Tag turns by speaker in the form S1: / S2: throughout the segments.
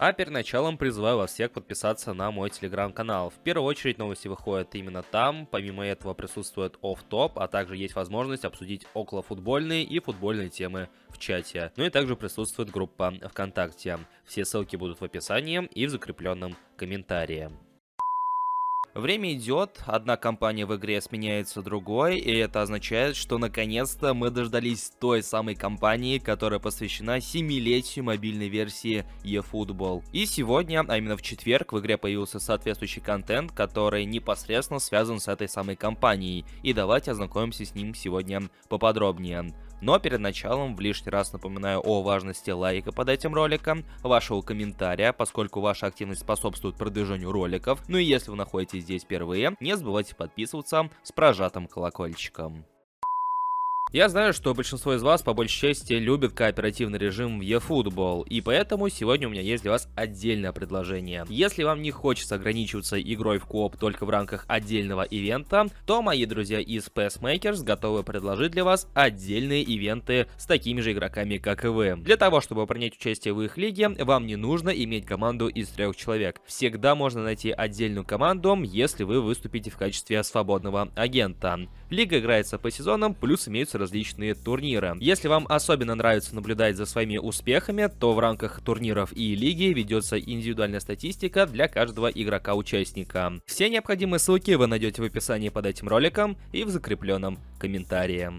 S1: А перед началом призываю вас всех подписаться на мой телеграм-канал. В первую очередь новости выходят именно там, помимо этого присутствует офф-топ, а также есть возможность обсудить околофутбольные и футбольные темы в чате. Ну и также присутствует группа ВКонтакте. Все ссылки будут в описании и в закрепленном комментарии. Время идет, одна компания в игре сменяется другой, и это означает, что наконец-то мы дождались той самой компании, которая посвящена 7-летию мобильной версии eFootball. И сегодня, а именно в четверг, в игре появился соответствующий контент, который непосредственно связан с этой самой компанией, и давайте ознакомимся с ним сегодня поподробнее. Но перед началом лишний раз напоминаю о важности лайка под этим роликом, вашего комментария, поскольку ваша активность способствует продвижению роликов. Ну и если вы находитесь здесь впервые, не забывайте подписываться с прожатым колокольчиком. Я знаю, что большинство из вас по большей части любит кооперативный режим в eFootball, и поэтому сегодня у меня есть для вас отдельное предложение. Если вам не хочется ограничиваться игрой в кооп только в рамках отдельного ивента, то мои друзья из PassMakers готовы предложить для вас отдельные ивенты с такими же игроками, как и вы. Для того, чтобы принять участие в их лиге, вам не нужно иметь команду из 3 человек. Всегда можно найти отдельную команду, если вы выступите в качестве свободного агента. Лига играется по сезонам, плюс имеются различные турниры. Если вам особенно нравится наблюдать за своими успехами, то в рамках турниров и лиги ведется индивидуальная статистика для каждого игрока-участника. Все необходимые ссылки вы найдете в описании под этим роликом и в закрепленном комментарии.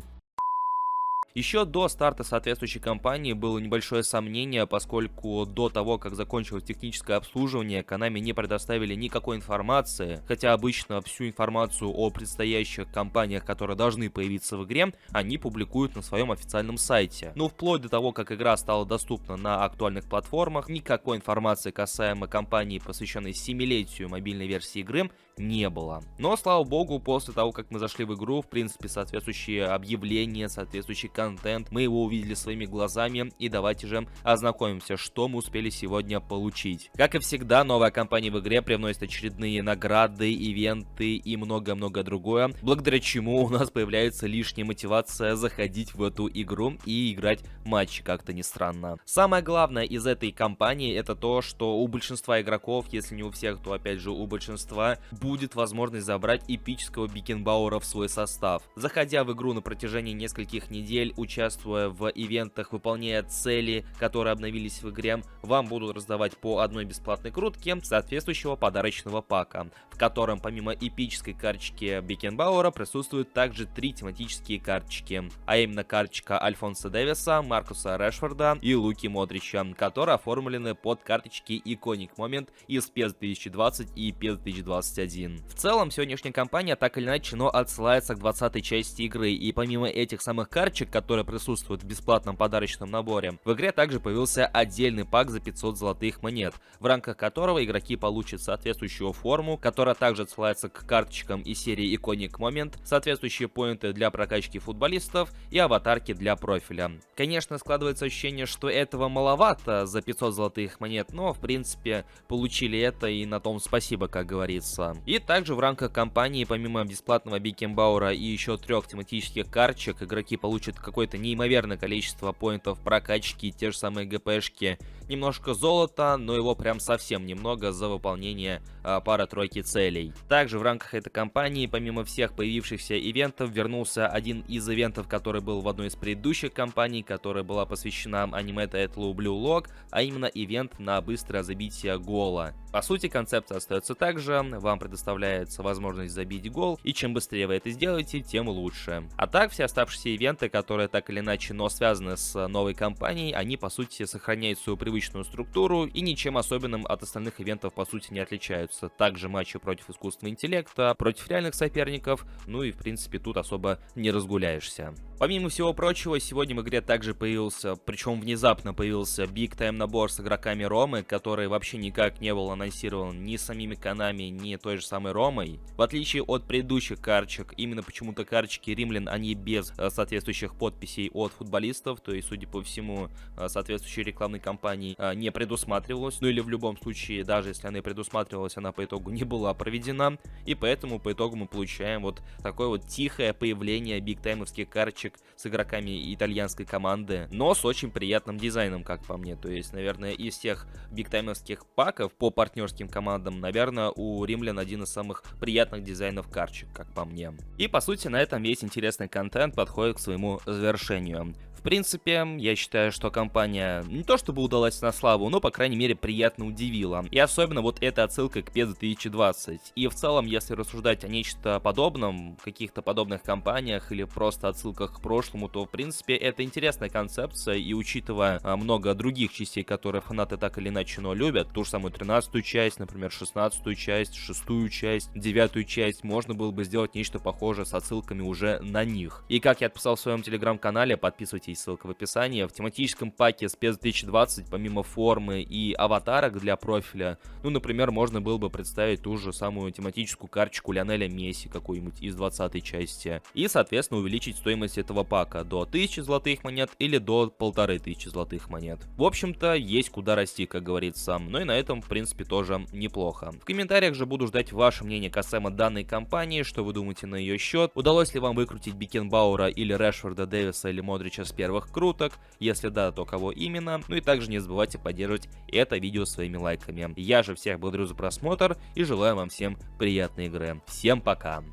S1: Еще до старта соответствующей кампании было небольшое сомнение, поскольку до того, как закончилось техническое обслуживание, Konami не предоставили никакой информации, хотя обычно всю информацию о предстоящих кампаниях, которые должны появиться в игре, они публикуют на своем официальном сайте. Но вплоть до того, как игра стала доступна на актуальных платформах, никакой информации касаемо кампании, посвященной 7-летию мобильной версии игры, не было. Но, слава богу, после того, как мы зашли в игру, в принципе, соответствующие объявления, соответствующий контент, мы его увидели своими глазами, и давайте же ознакомимся, что мы успели сегодня получить. Как и всегда, новая кампания в игре привносит очередные награды, ивенты и много-много другое, благодаря чему у нас появляется лишняя мотивация заходить в эту игру и играть матчи, как-то не странно. Самое главное из этой кампании это то, что у большинства игроков, если не у всех, то опять же у большинства, будет возможность забрать эпического Бекенбауэра в свой состав. Заходя в игру на протяжении нескольких недель, участвуя в ивентах, выполняя цели, которые обновились в игре, вам будут раздавать по одной бесплатной крутке соответствующего подарочного пака, в котором помимо эпической карточки Бекенбауэра присутствуют также 3 тематические карточки, а именно карточка Альфонса Дэвиса, Маркуса Решфорда и Луки Модрича, которые оформлены под карточки Iconic Moment из PES 2020 и PES 2021. В целом, сегодняшняя кампания так или иначе, но отсылается к 20-й части игры, и помимо этих самых карточек, которые присутствуют в бесплатном подарочном наборе, в игре также появился отдельный пак за 500 золотых монет, в рамках которого игроки получат соответствующую форму, которая также отсылается к карточкам из серии Iconic Moment, соответствующие поинты для прокачки футболистов и аватарки для профиля. Конечно, складывается ощущение, что этого маловато за 500 золотых монет, но в принципе получили это, и на том спасибо, как говорится. И также в рамках кампании, помимо бесплатного Бекенбауэра и еще 3 тематических карточек, игроки получат какое-то неимоверное количество поинтов прокачки, те же самые ГПшки, немножко золота, но его прям совсем немного за выполнение пары-тройки целей. Также в рамках этой кампании, помимо всех появившихся ивентов, вернулся один из ивентов, который был в одной из предыдущих кампаний, которая была посвящена аниме тайтлу Blue Lock, а именно ивент на быстрое забитие гола. По сути, концепция остается так же, вам предоставляется возможность забить гол, и чем быстрее вы это сделаете, тем лучше. А так, все оставшиеся ивенты, которые так или иначе, но связаны с новой кампанией, они по сути сохраняют свою привычную структуру и ничем особенным от остальных ивентов по сути не отличаются. Также матчи против искусственного интеллекта, против реальных соперников, ну и в принципе тут особо не разгуляешься. Помимо всего прочего, сегодня в игре также появился, причем внезапно появился Big Time набор с игроками Ромы, который вообще никак не был анонсирован ни самими Konami, ни той же самой Ромой. В отличие от предыдущих карточек, именно почему-то карточки римлян, они без соответствующих подписей от футболистов, то есть, судя по всему, соответствующей рекламной кампании не предусматривалась, ну или в любом случае, даже если она и предусматривалась, она по итогу не была проведена, и поэтому по итогу мы получаем вот такое вот тихое появление бигтаймовских карточек карточек с игроками итальянской команды, но с очень приятным дизайном, как по мне. То есть, наверное, из всех бигтаймовских паков по партнерским командам, наверное, у римлян один из самых приятных дизайнов карточек, как по мне. И, по сути, на этом весь интересный контент подходит к своему завершению. В принципе, я считаю, что компания не то чтобы удалась на славу, но, по крайней мере, приятно удивила. И особенно вот эта отсылка к PES 2020. И в целом, если рассуждать о нечто подобном, каких-то подобных компаниях или просто отсылках к прошлому, то, в принципе, это интересная концепция. И учитывая много других частей, которые фанаты так или иначе, но любят, ту же самую 13-ю часть, например, 16-ю часть, 6-ю часть, 9-ю часть, можно было бы сделать нечто похожее с отсылками уже на них. И как я отписал в своем телеграм-канале, подписывайтесь, ссылка в описании. В тематическом паке с PES 2020, помимо формы и аватарок для профиля, ну, например, можно было бы представить ту же самую тематическую карточку Лионеля Месси какую-нибудь из 20-й части. И, соответственно, увеличить стоимость этого пака до 1000 золотых монет или до 1500 золотых монет. В общем-то, есть куда расти, как говорится. Ну и на этом, в принципе, тоже неплохо. В комментариях же буду ждать ваше мнение касаемо данной компании, что вы думаете на ее счет. Удалось ли вам выкрутить Бекенбауэра или Решфорда, Дэвиса или Модрича с первых круток? Если да, то кого именно? Ну и также не забывайте поддерживать это видео своими лайками. Я же всех благодарю за просмотр и желаю вам всем приятной игры. Всем пока!